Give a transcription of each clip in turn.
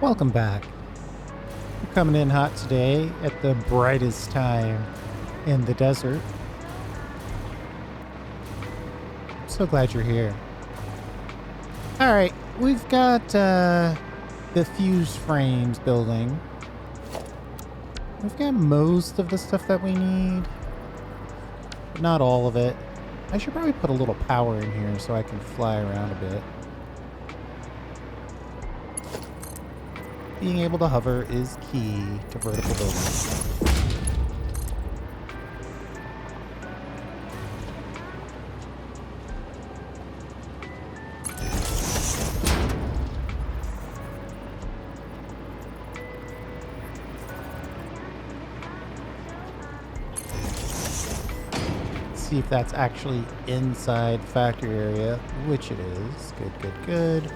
Welcome back. We're coming in hot today at the brightest time in the desert. I'm so glad you're here. All right, we've got the fused frames building. We've got most of the stuff that we need, but not all of it. I should probably put a little power in here so I can fly around a bit. Being able to hover is key to vertical building. See if that's actually inside the factory area, which it is. Good, good, good.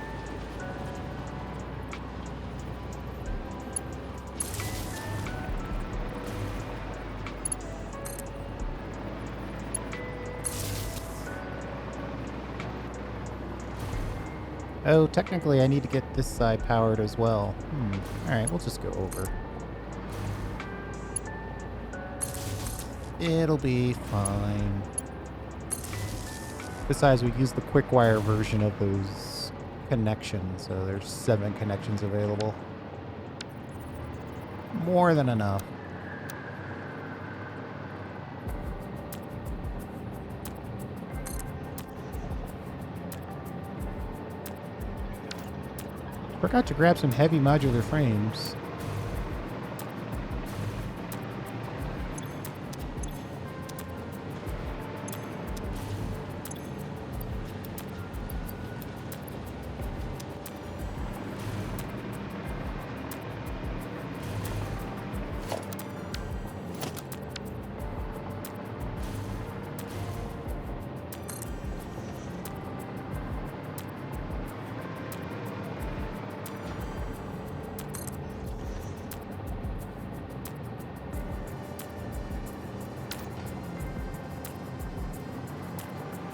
Oh, technically I need to get this side powered as well. Alright, we'll just go over. It'll be fine. Besides, we use the quick wire version of those connections, so there's 7 connections available. More than enough. Forgot to grab some heavy modular frames.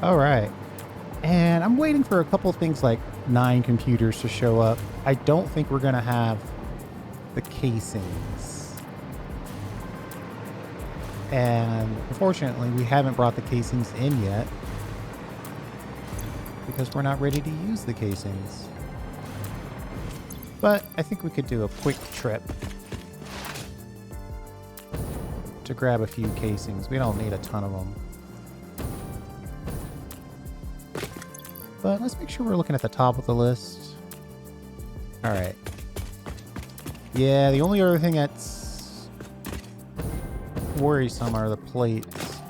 All right. And I'm waiting for a couple things like 9 computers to show up. I don't think we're going to have the casings. And unfortunately, we haven't brought the casings in yet because we're not ready to use the casings. But I think we could do a quick trip to grab a few casings. We don't need a ton of them. But let's make sure we're looking at the top of the list. All right. Yeah, the only other thing that's worrisome are the plates.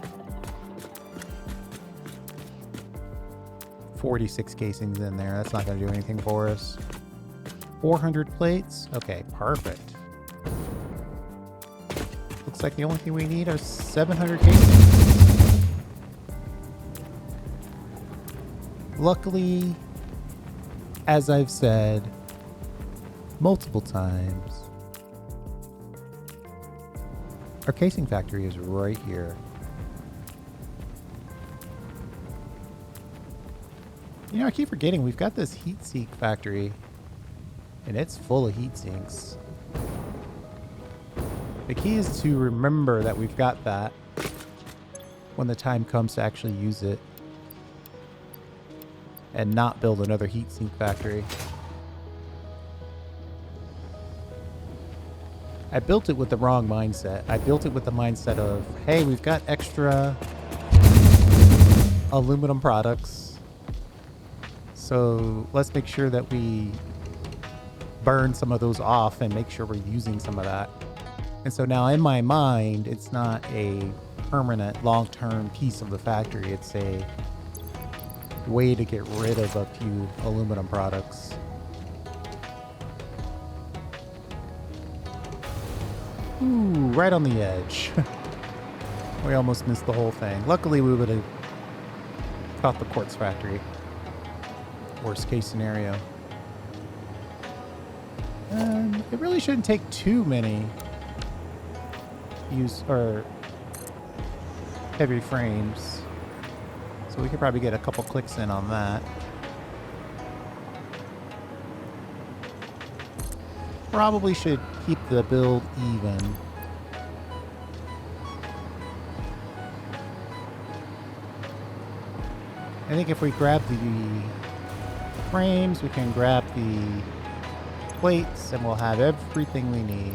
46 casings in there. That's not going to do anything for us. 400 plates. Okay, perfect. Looks like the only thing we need are 700 casings. Luckily, as I've said multiple times, our casing factory is right here. You know, I keep forgetting we've got this heat sink factory, and it's full of heat sinks. The key is to remember that we've got that when the time comes to actually use it, and not build another heatsink factory. I built it with the wrong mindset. I built it with the mindset of, hey, we've got extra aluminum products, so let's make sure that we burn some of those off and make sure we're using some of that. And so now in my mind, it's not a permanent long-term piece of the factory. It's a way to get rid of a few aluminum products. Ooh, right on the edge. We almost missed the whole thing. Luckily, we would have caught the quartz factory. Worst case scenario. It really shouldn't take too many heavy frames. So we could probably get a couple clicks in on that. probably should keep the build even. I think if we grab the frames, we can grab the plates, and we'll have everything we need.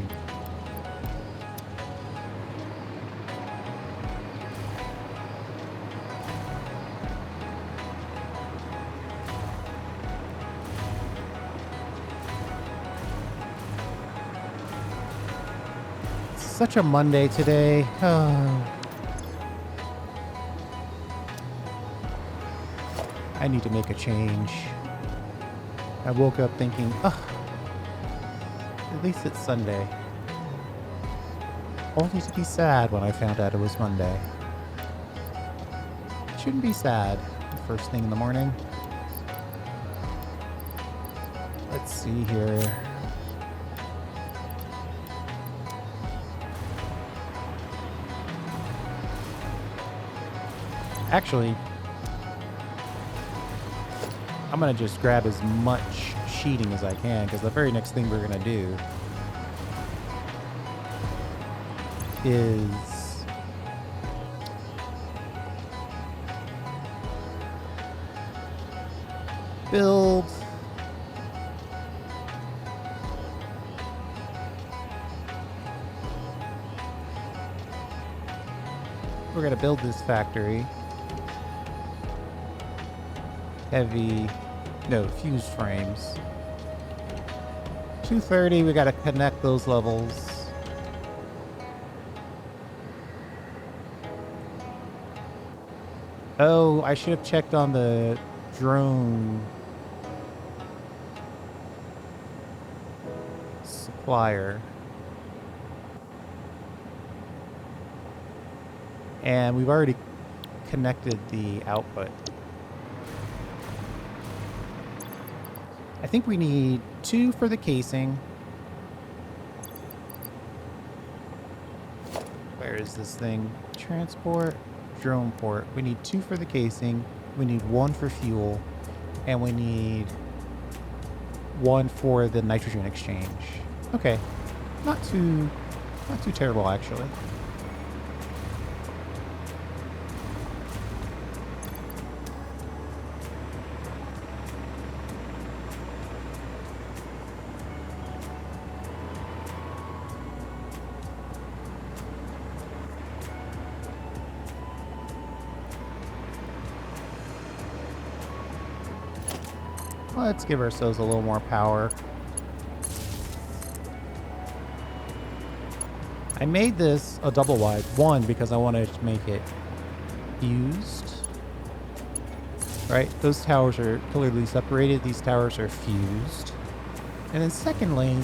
It's such a Monday today. Oh. I need to make a change. I woke up thinking, ugh, at least it's Sunday. Only to be sad when I found out it was Monday. Shouldn't be sad the first thing in the morning. Let's see here. Actually, I'm going to just grab as much sheeting as I can, because the very next thing we're going to do is build we're going to build this factory. Fused frames. 230, we gotta connect those levels. Oh, I should have checked on the drone supplier. And we've already connected the output. I think we need 2 for the casing. Where is this thing? Transport, drone port. We need 2 for the casing. We need 1 for fuel. And we need 1 for the nitrogen exchange. Okay. Not too terrible, actually. Let's give ourselves a little more power. I made this a double wide. 1, because I wanted to make it fused. Right? Those towers are clearly separated. These towers are fused. And then secondly,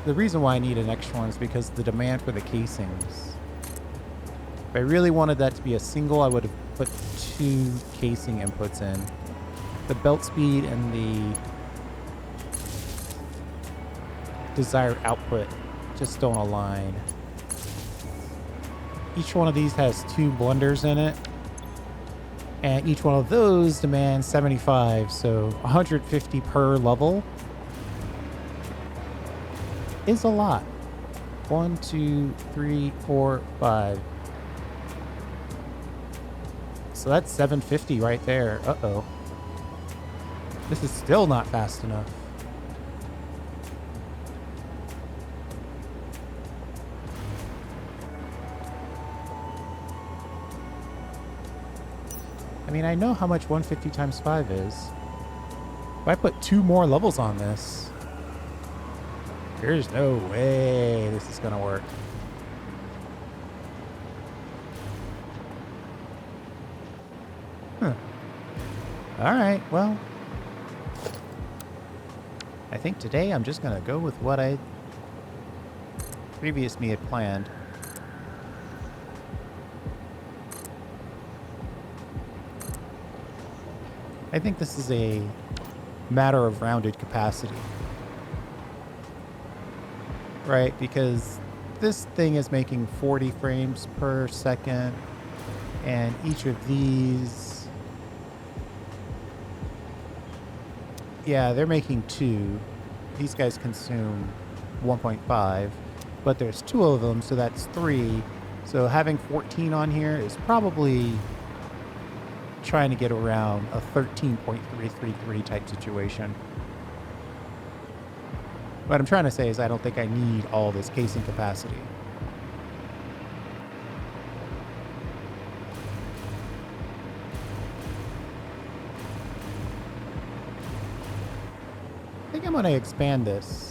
the reason why I need an extra one is because the demand for the casings. If I really wanted that to be a single, I would have put 2 casing inputs in. The belt speed and the desired output just don't align. Each one of these has 2 blenders in it, and each one of those demands 75, so 150 per level is a lot. 1, 2, 3, 4, 5. So that's 750 right there. Uh-oh. This is still not fast enough. I mean, I know how much 150 times 5 is. If I put 2 more levels on this, there's no way this is gonna work. Huh. Alright, well, I think today I'm just going to go with what I previous me had planned. I think this is a matter of rounded capacity. Right? Because this thing is making 40 frames per second, and each of these, yeah, they're making 2. these guys consume 1.5, but there's 2 of them, so that's 3. So having 14 on here is probably trying to get around a 13.333 type situation. What I'm trying to say is I don't think I need all this casing capacity. I think I'm going to expand this.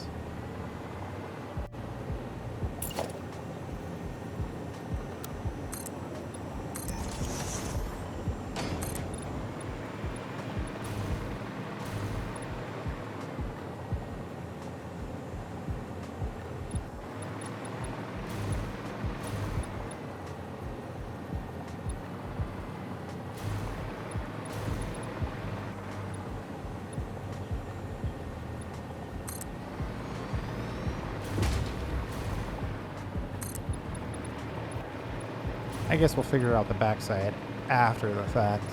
I guess we'll figure out the backside after the fact.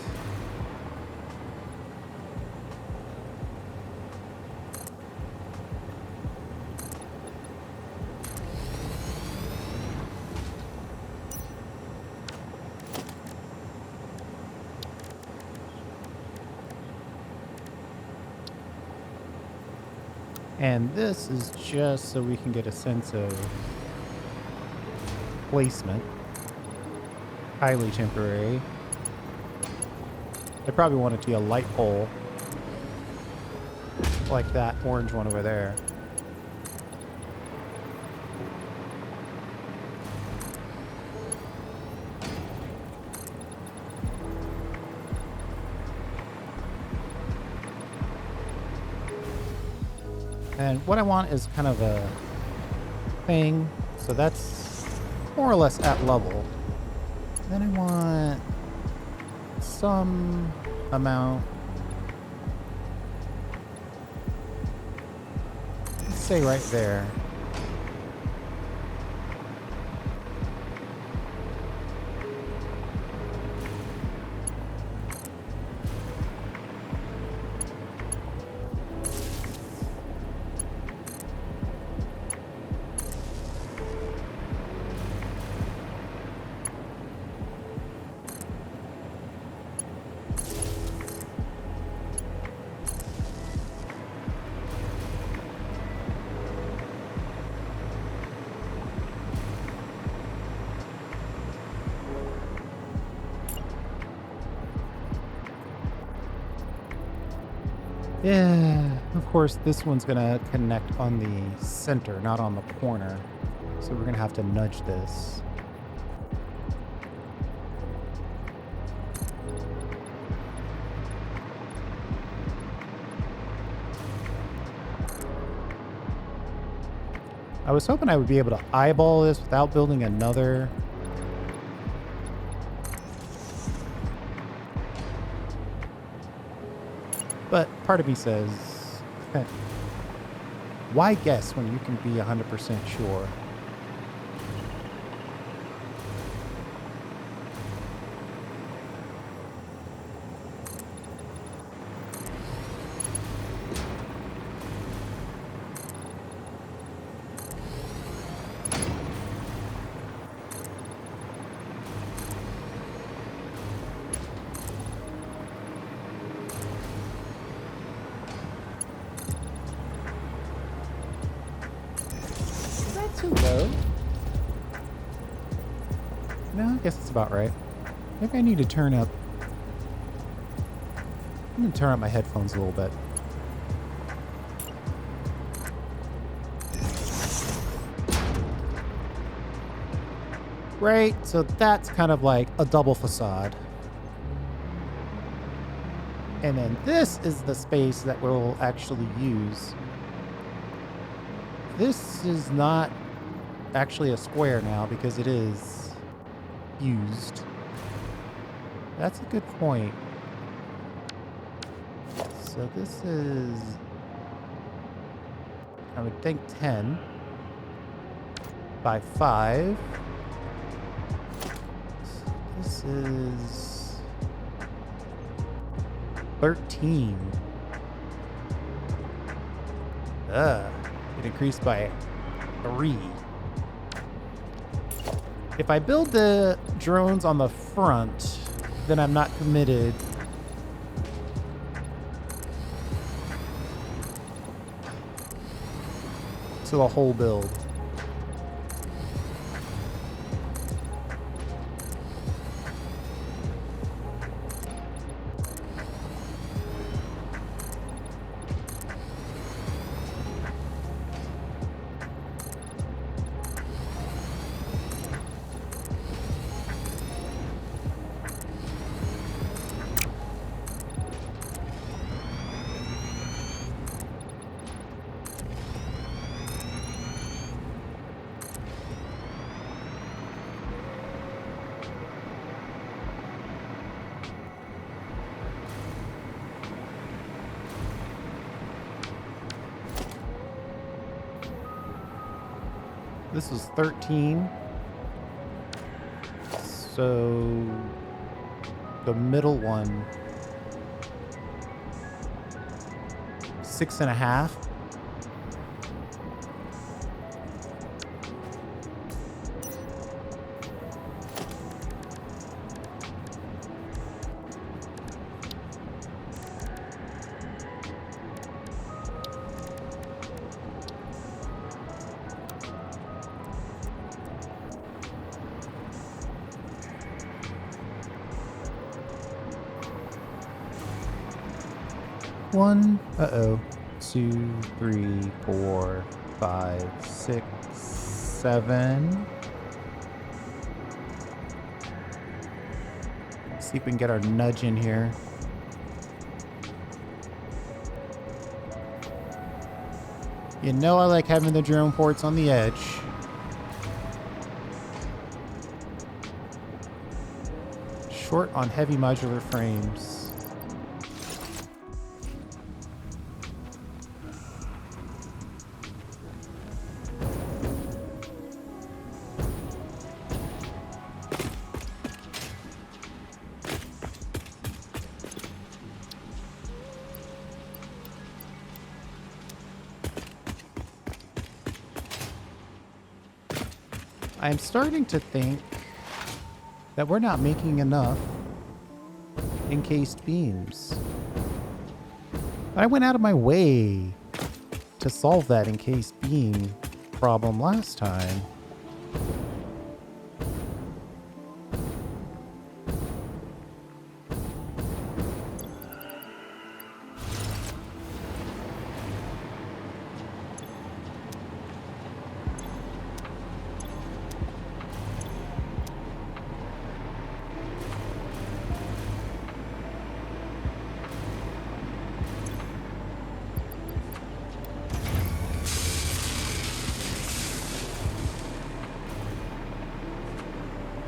And this is just so we can get a sense of placement. Highly temporary. I probably want it to be a light pole. Like that orange one over there. And what I want is kind of a thing. So that's more or less at level. Then I want some amount, let's say right there. Yeah, of course, this one's going to connect on the center, not on the corner. So we're going to have to nudge this. I was hoping I would be able to eyeball this without building another. But part of me says, why guess when you can be 100% sure? Too low. No, I guess it's about right. Maybe I need to turn up. I'm going to turn up my headphones a little bit. Right, so that's kind of like a double facade. And then this is the space that we'll actually use. This is not actually a square now because it is used. That's a good point. So this is, I would think 10 by 5. This is 13. It increased by 3. If I build the drones on the front, then I'm not committed. To the whole build. This is 13. So the middle one, 6.5. One, 2, 3, 4, 5, 6, 7. See if we can get our nudge in here. You know I like having the drone ports on the edge. Short on heavy modular frames. I'm starting to think that we're not making enough encased beams. I went out of my way to solve that encased beam problem last time.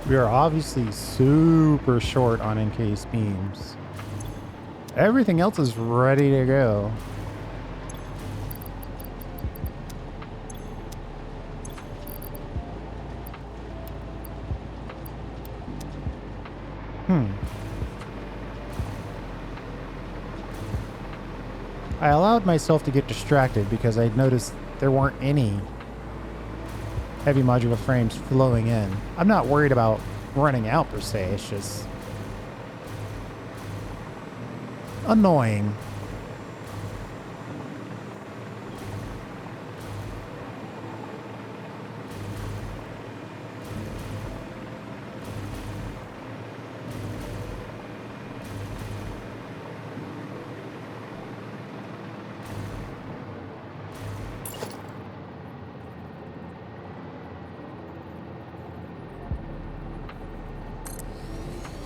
We are obviously super short on encased beams. Everything else is ready to go. I allowed myself to get distracted because I noticed there weren't any heavy modular frames flowing in. I'm not worried about running out per se, it's just annoying.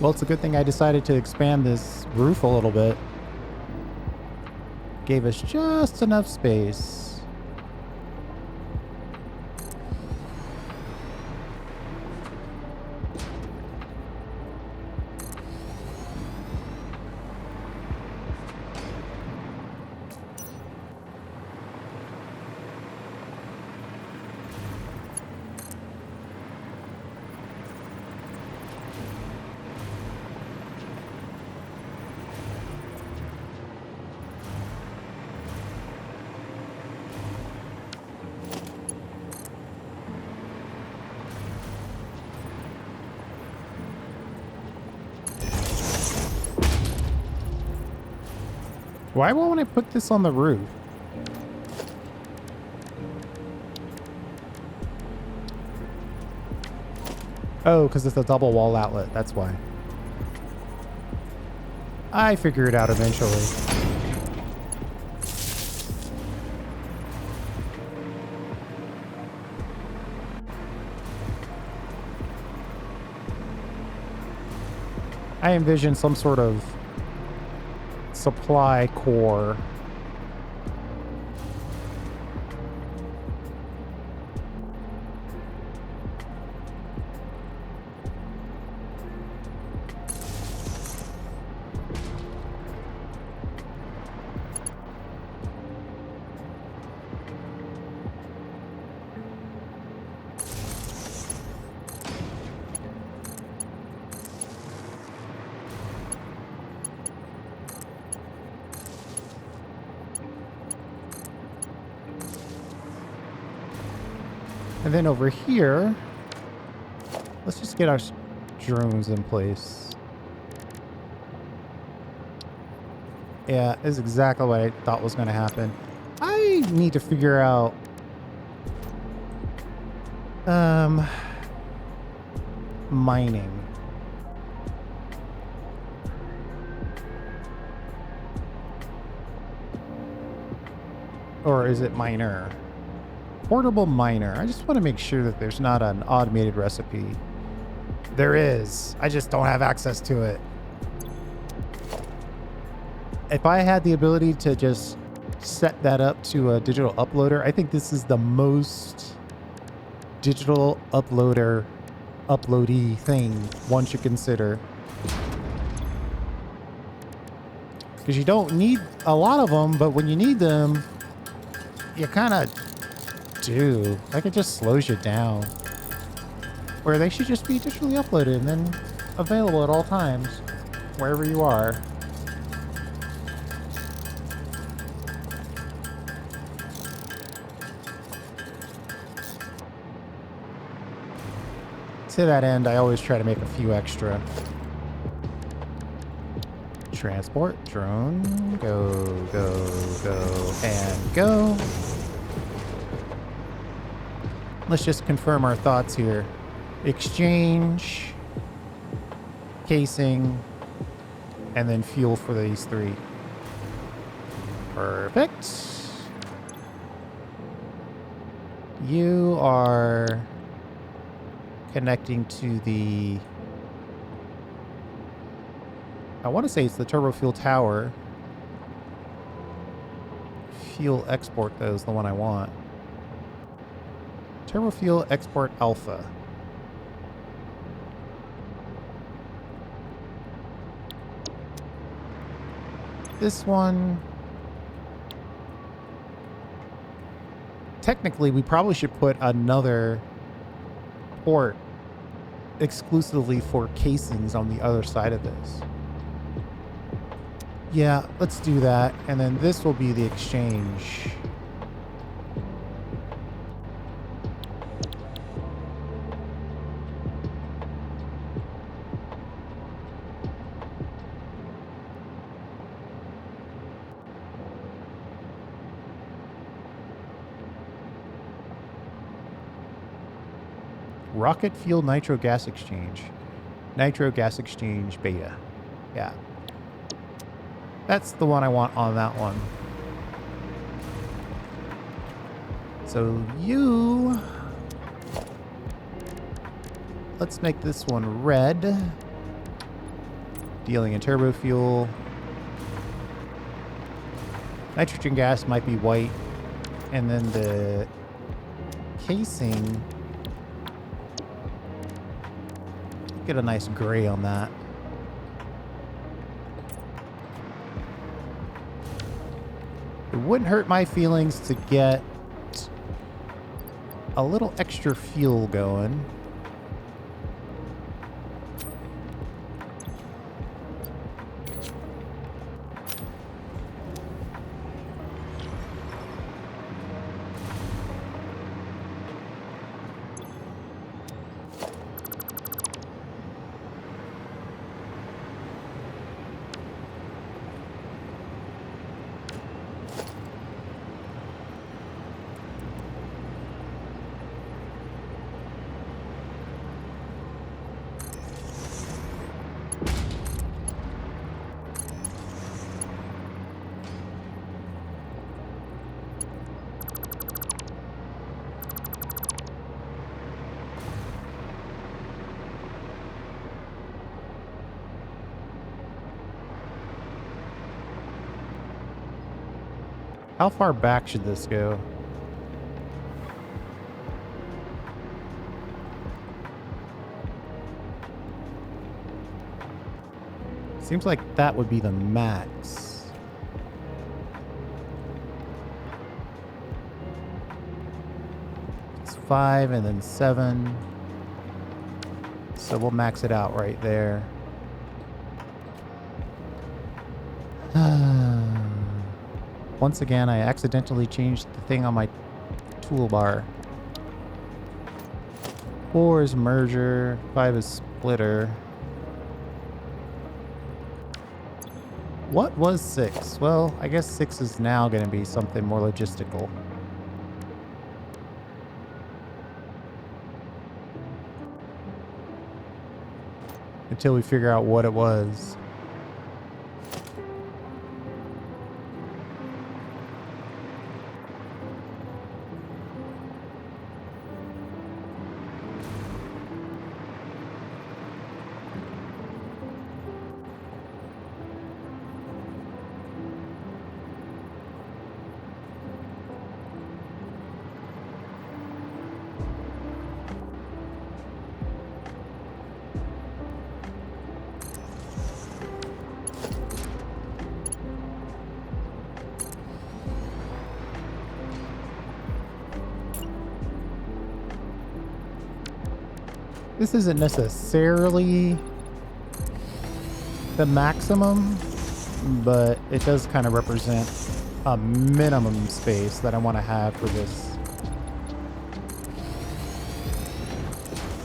Well, it's a good thing I decided to expand this roof a little bit. Gave us just enough space. Why won't I put this on the roof? Oh, because it's a double wall outlet. That's why. I figure it out eventually. I envision some sort of supply core. And then over here, let's just get our drones in place. Yeah, this is exactly what I thought was going to happen. I need to figure out mining. Or is it miner? Portable miner. I just want to make sure that there's not an automated recipe. There is. I just don't have access to it. If I had the ability to just set that up to a digital uploader, I think this is the most digital uploady thing one should consider. Because you don't need a lot of them, but when you need them, you kind of do. Like, it just slows you down. Where they should just be digitally uploaded and then available at all times, wherever you are. To that end, I always try to make a few extra. Transport, drone, go, and go. Let's just confirm our thoughts here. Exchange, casing, and then fuel for these three. Perfect. You are connecting to the... I want to say it's the turbo fuel tower. Fuel export, though, is the one I want. Turbo fuel export alpha. This one... Technically, we probably should put another port exclusively for casings on the other side of this. Yeah, let's do that. And then this will be the exchange. Rocket fuel nitro gas exchange. Nitro gas exchange beta. Yeah. That's the one I want on that one. So you... Let's make this one red. Dealing in turbo fuel. Nitrogen gas might be white. And then the casing... Get a nice gray on that. It wouldn't hurt my feelings to get a little extra fuel going. How far back should this go? Seems like that would be the max. It's 5 and then 7. So we'll max it out right there. Once again, I accidentally changed the thing on my toolbar. 4 is merger, 5 is splitter. What was 6? Well, I guess 6 is now going to be something more logistical. Until we figure out what it was. This isn't necessarily the maximum, but it does kind of represent a minimum space that I want to have for this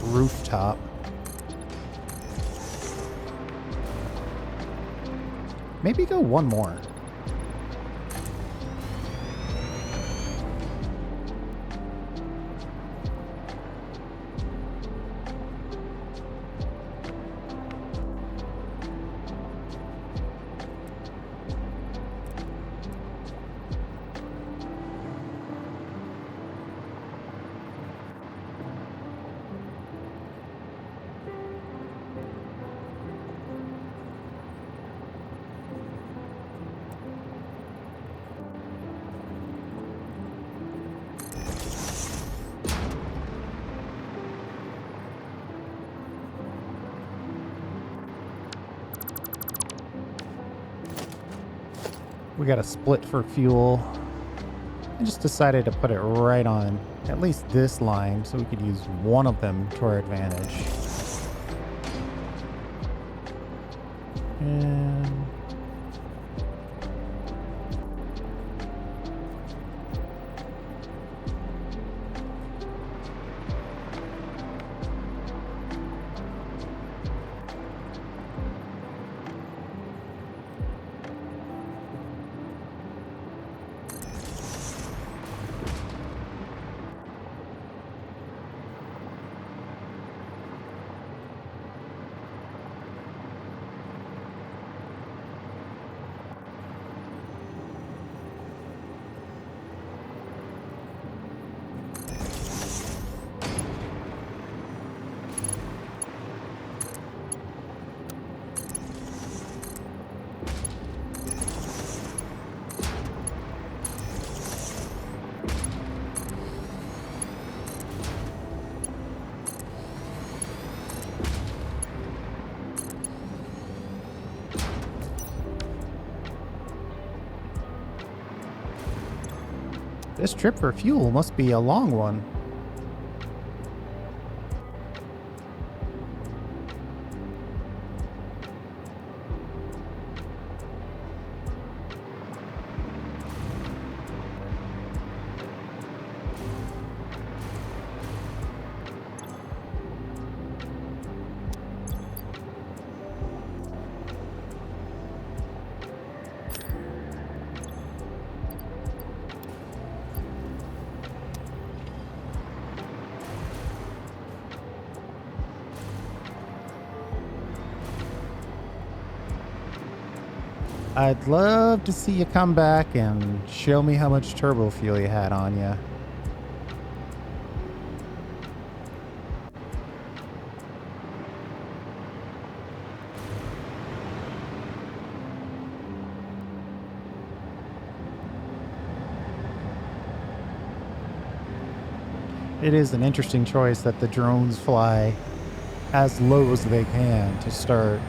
rooftop. Maybe go one more. We got a split for fuel. I just decided to put it right on at least this line so we could use one of them to our advantage. And this trip for fuel must be a long one. I'd love to see you come back and show me how much turbo fuel you had on you. It is an interesting choice that the drones fly as low as they can to start.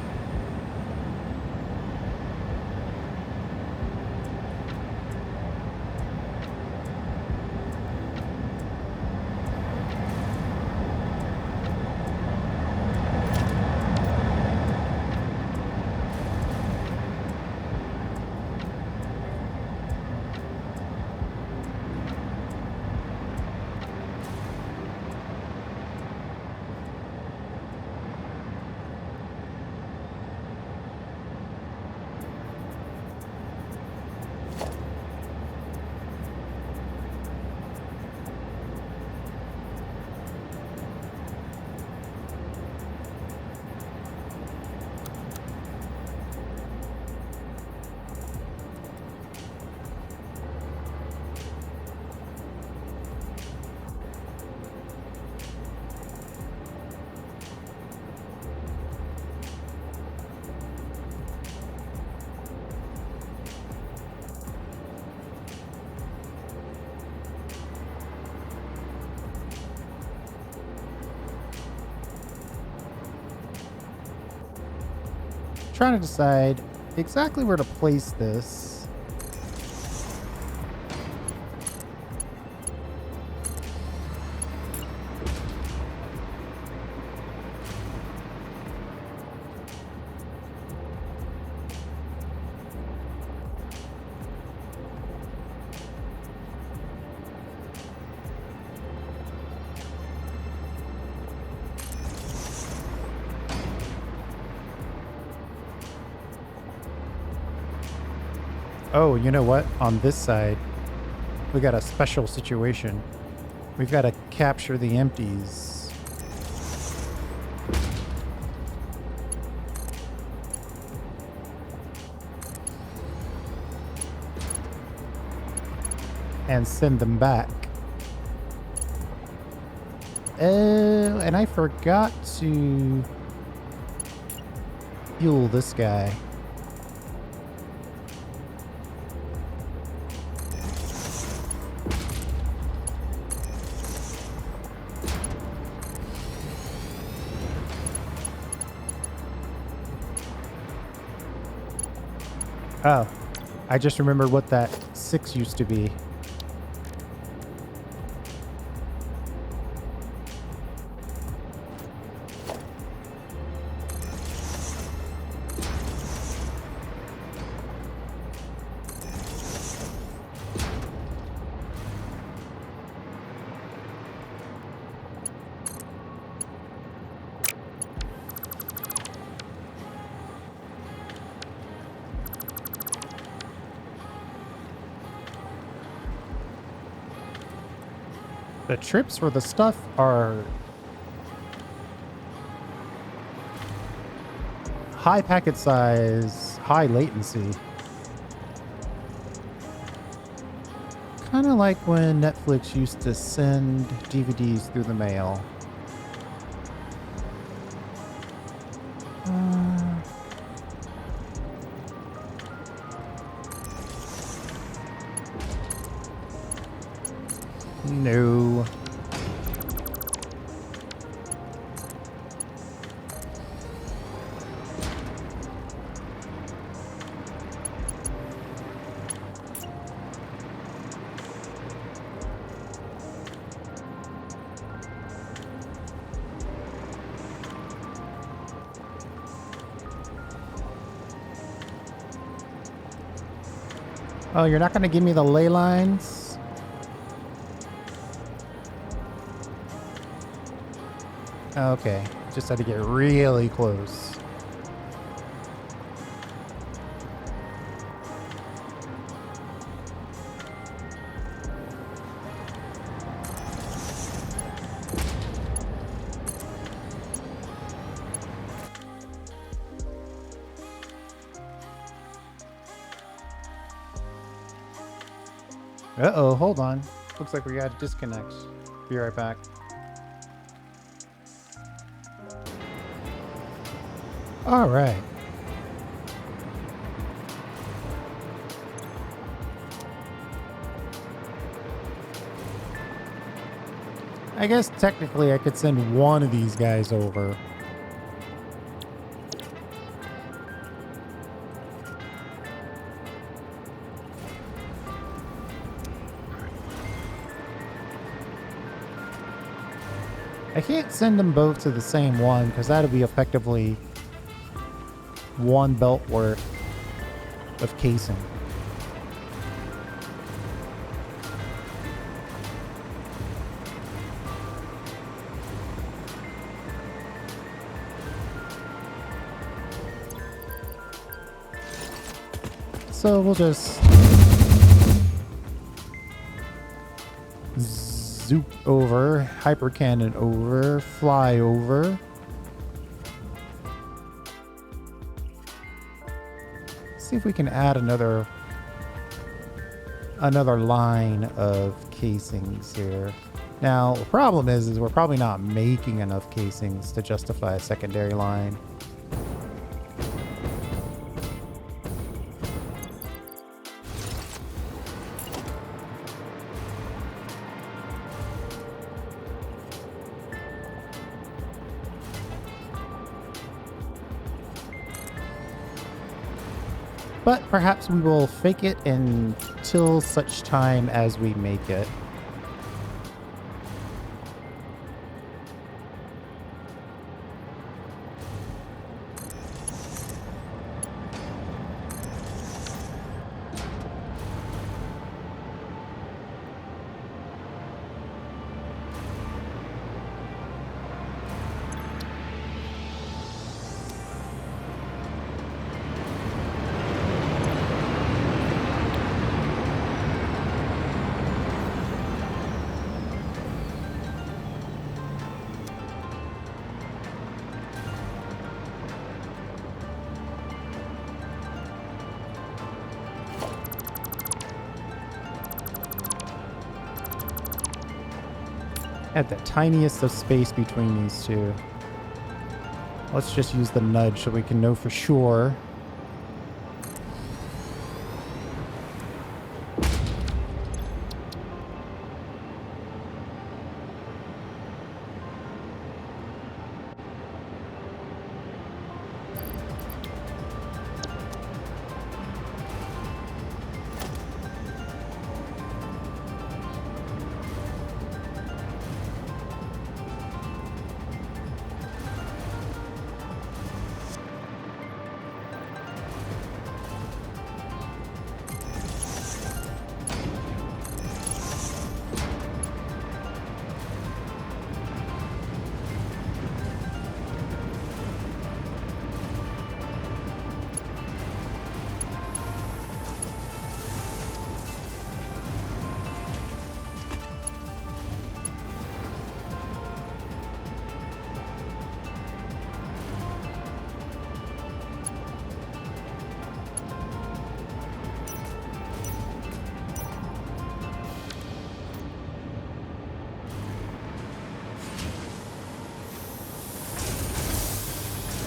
Trying to decide exactly where to place this. Oh, you know what? On this side, we got a special situation. We've got to capture the empties. And send them back. And I forgot to fuel this guy. Oh, I just remembered what that 6 used to be. The trips for the stuff are high packet size, high latency. Kind of like when Netflix used to send DVDs through the mail. No. Oh, you're not going to give me the ley lines? Okay, just had to get really close. Uh-oh, hold on. Looks like we got a disconnect. Be right back. All right. I guess technically I could send one of these guys over. I can't send them both to the same one because that'll be effectively one belt worth of casing. So we'll just zoop over, hyper cannon over, fly over. See if we can add another line of casings here. Now the problem is we're probably not making enough casings to justify a secondary line. But perhaps we will fake it until such time as we make it. Add the tiniest of space between these two. Let's just use the nudge so we can know for sure.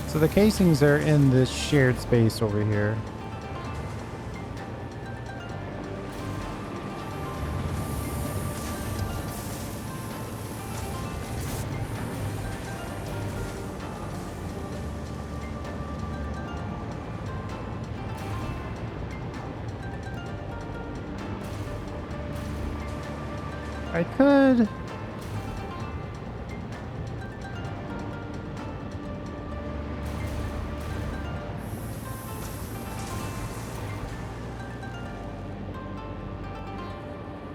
So the casings are in this shared space over here. I could...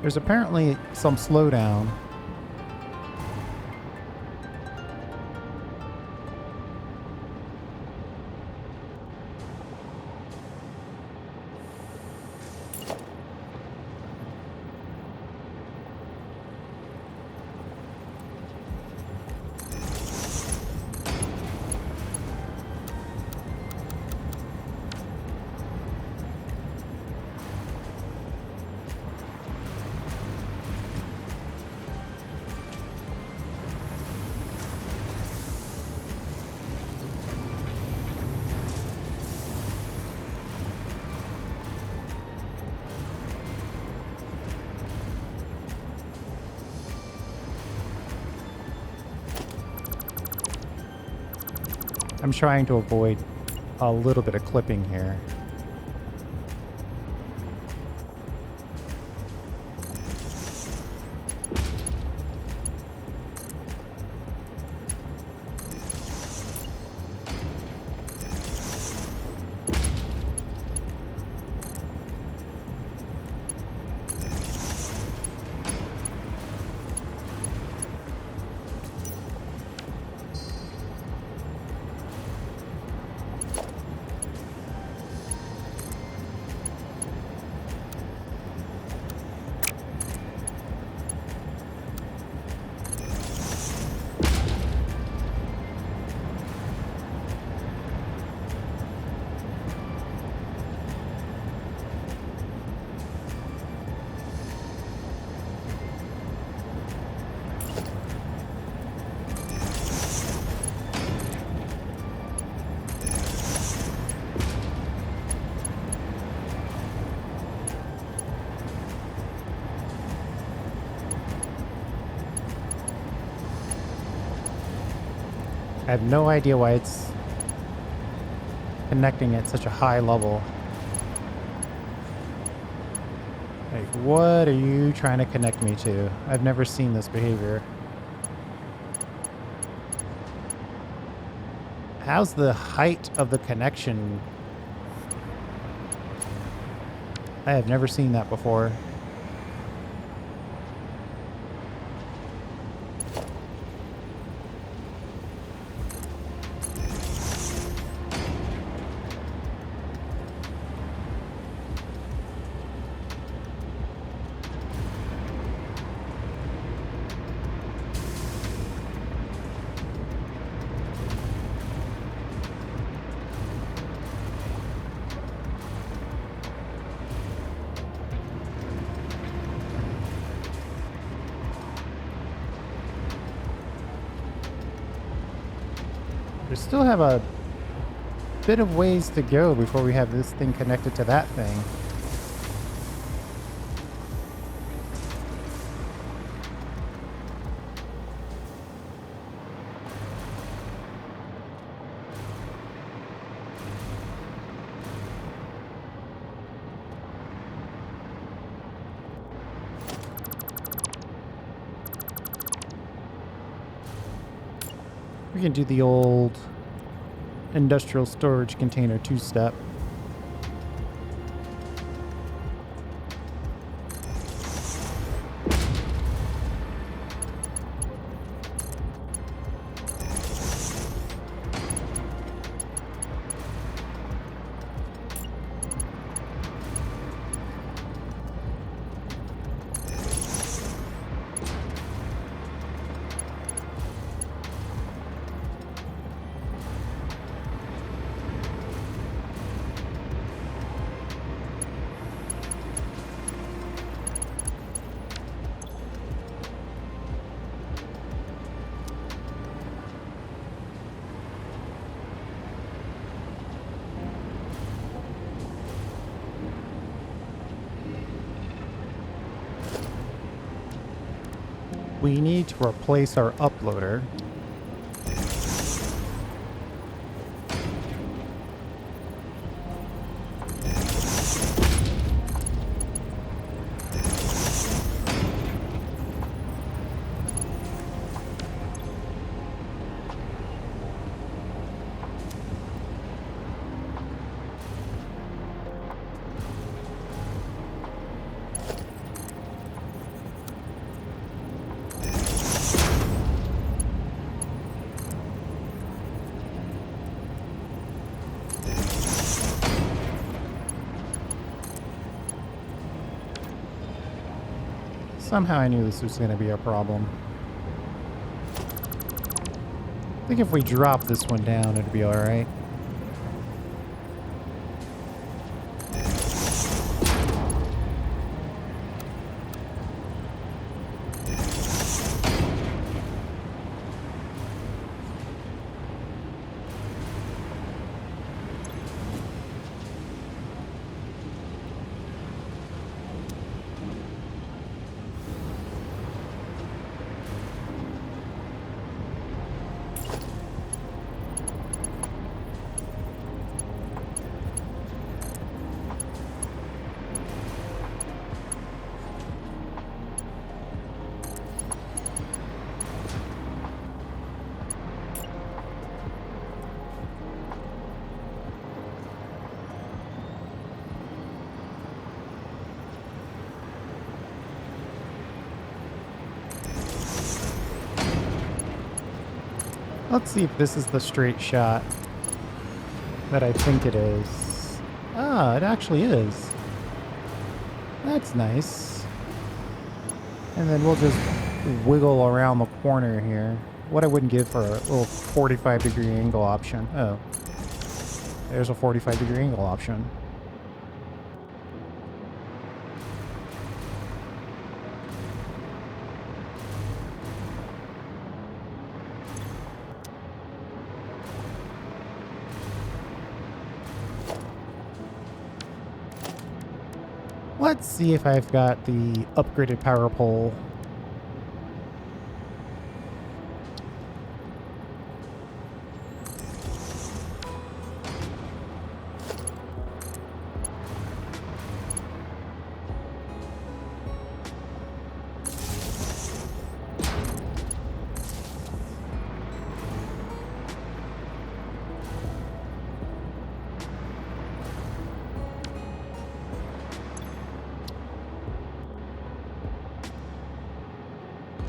There's apparently some slowdown. I'm trying to avoid a little bit of clipping here. I have no idea why it's connecting at such a high level. Like, what are you trying to connect me to? I've never seen this behavior. How's the height of the connection? I have never seen that before. We still have a bit of ways to go before we have this thing connected to that thing. We can do the old industrial storage container two-step. We need to replace our uploader. Somehow I knew this was going to be a problem. I think if we drop this one down, it'd be all right. Let's see if this is the straight shot that I think it is. Ah, it actually is. That's nice. And then we'll just wiggle around the corner here. What I wouldn't give for a little 45-degree angle option. Oh. There's a 45-degree angle option. Let's see if I've got the upgraded power pole.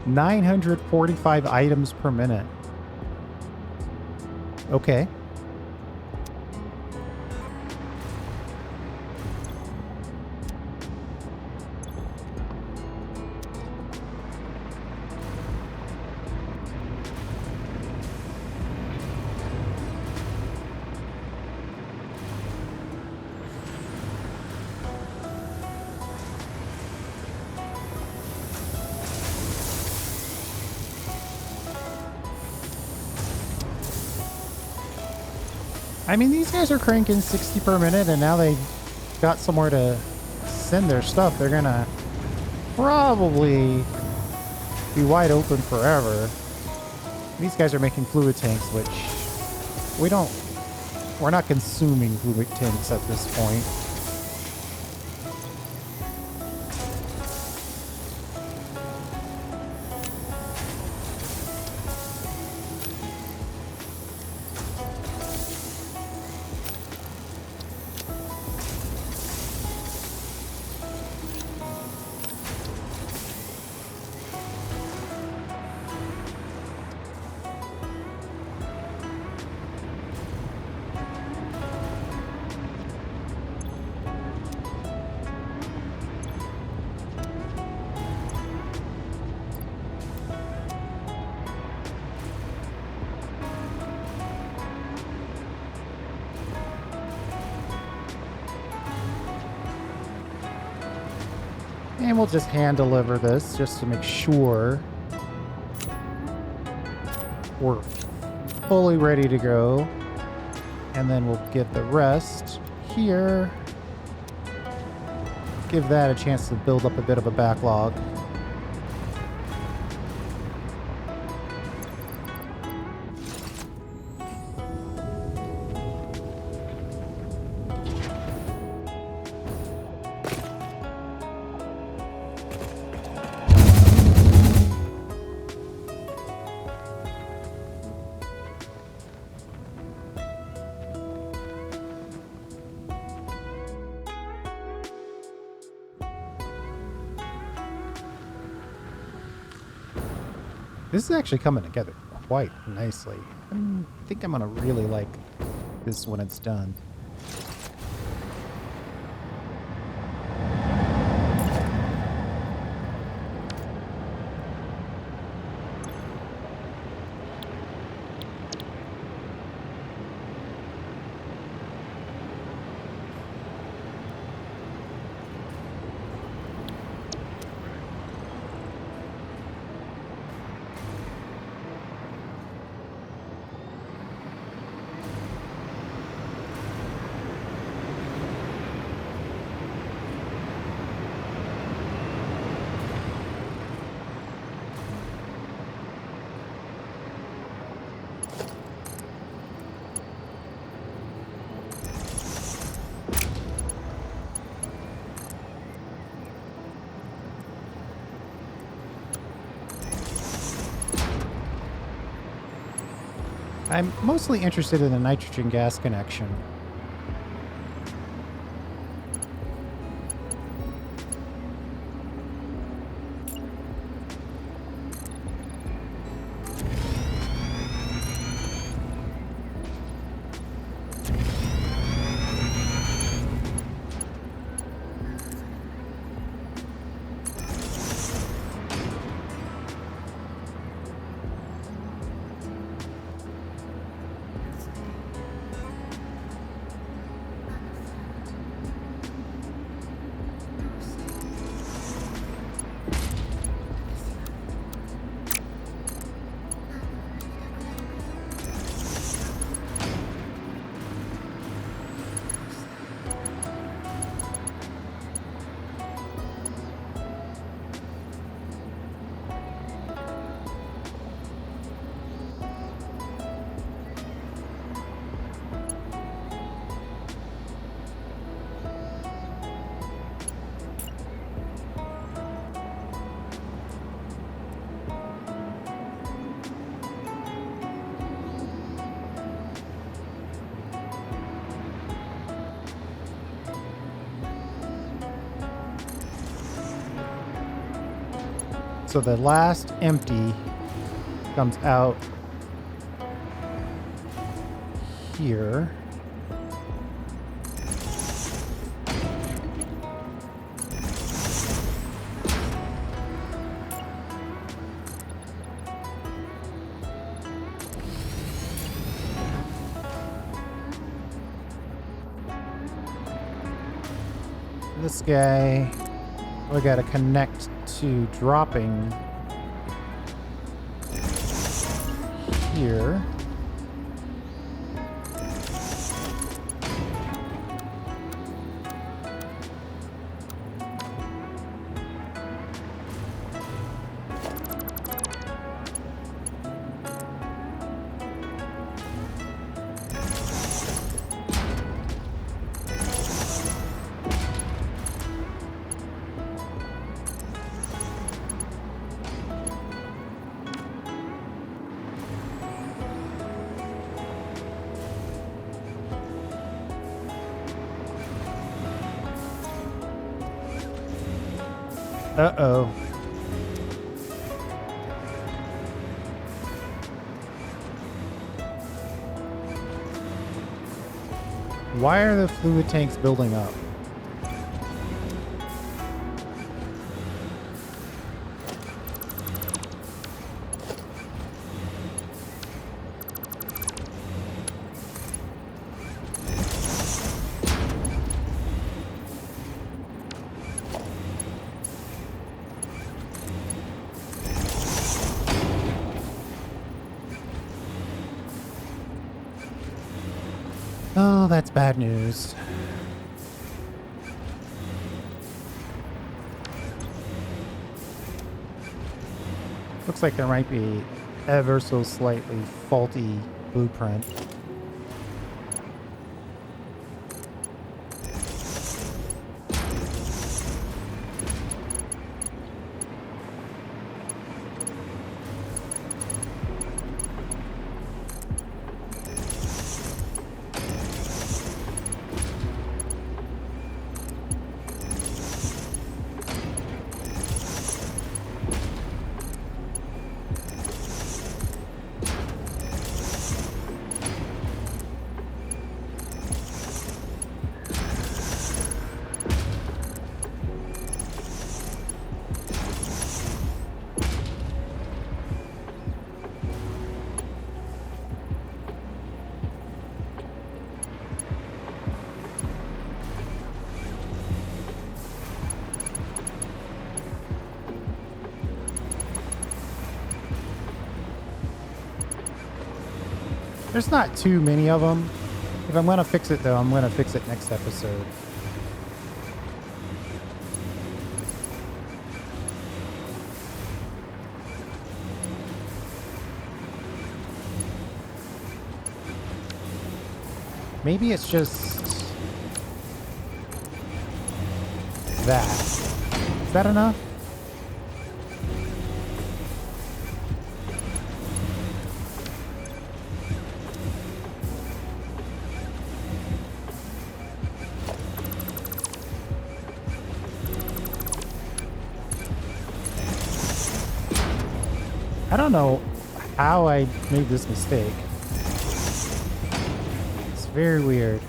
$945 items per minute. Okay. I mean, these guys are cranking 60 per minute, and now they've got somewhere to send their stuff. They're gonna probably be wide open forever. These guys are making fluid tanks, which we're not consuming fluid tanks at this point. And we'll just hand deliver this just to make sure we're fully ready to go. And then we'll get the rest here. Give that a chance to build up a bit of a backlog. This is actually coming together quite nicely. I think I'm gonna really like this when it's done. I'm mostly interested in the nitrogen gas connection. So the last empty comes out here. This guy, we gotta connect to dropping here. Uh-oh. Why are the fluid tanks building up? Oh, that's bad news. Looks like there might be ever so slightly faulty blueprint. There's not too many of them. If I'm going to fix it, though, I'm going to fix it next episode. Maybe it's just that. Is that enough? I don't know how I made this mistake. It's very weird.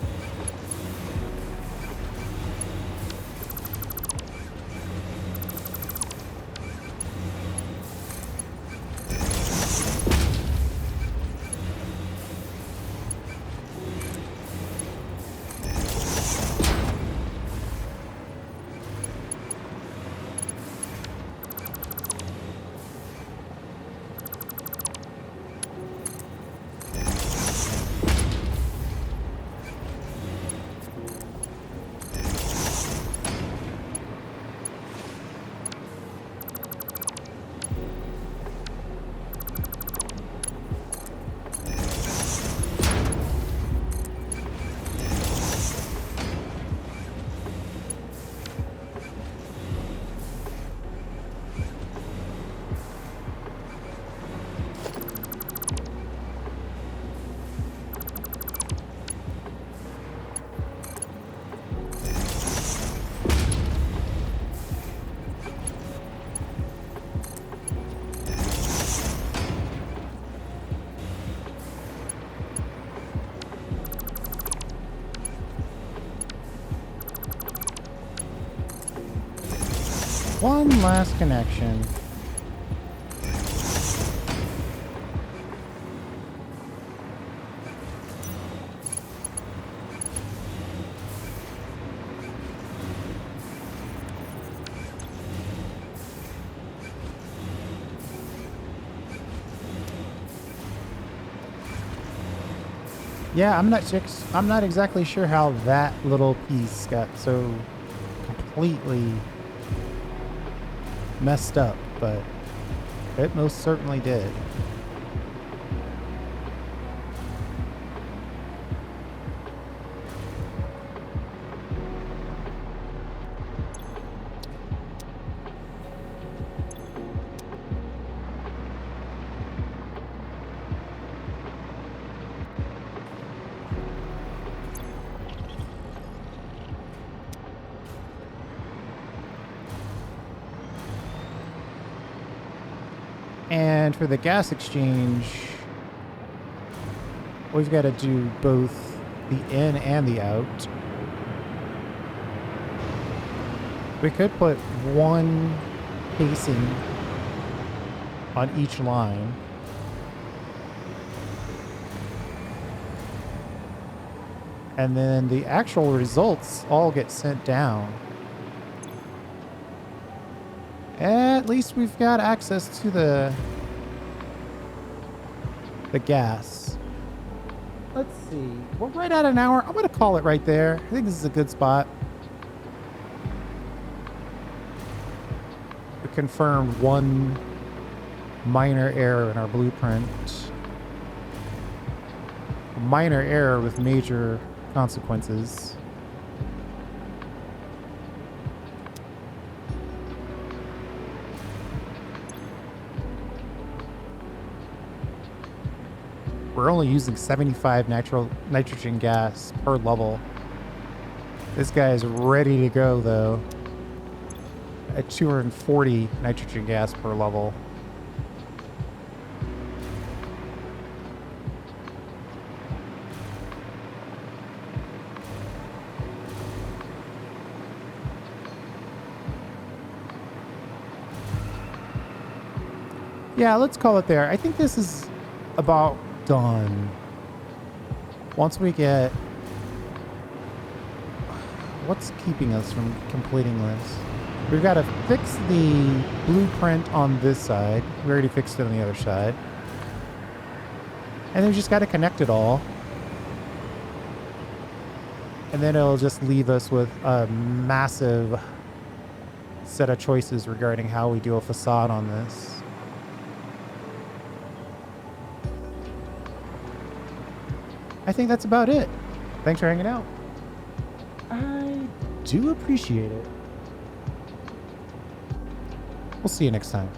one last connection. Yeah, I'm not exactly sure how that little piece got so completely messed up, but it most certainly did. And for the gas exchange, we've got to do both the in and the out. We could put one casing on each line. And then the actual results all get sent down. At least we've got access to the gas. Let's see. We're right at an hour. I'm going to call it right there. I think this is a good spot. We confirmed one minor error in our blueprint. A minor error with major consequences. We're only using 75 nitrogen gas per level. This guy is ready to go, though, at 240 nitrogen gas per level. Yeah, let's call it there. I think this is about done. Once we get... What's keeping us from completing this? We've got to fix the blueprint on this side. We already fixed it on the other side. And then we just got to connect it all. And then it'll just leave us with a massive set of choices regarding how we do a facade on this. I think that's about it. Thanks for hanging out. I do appreciate it. We'll see you next time.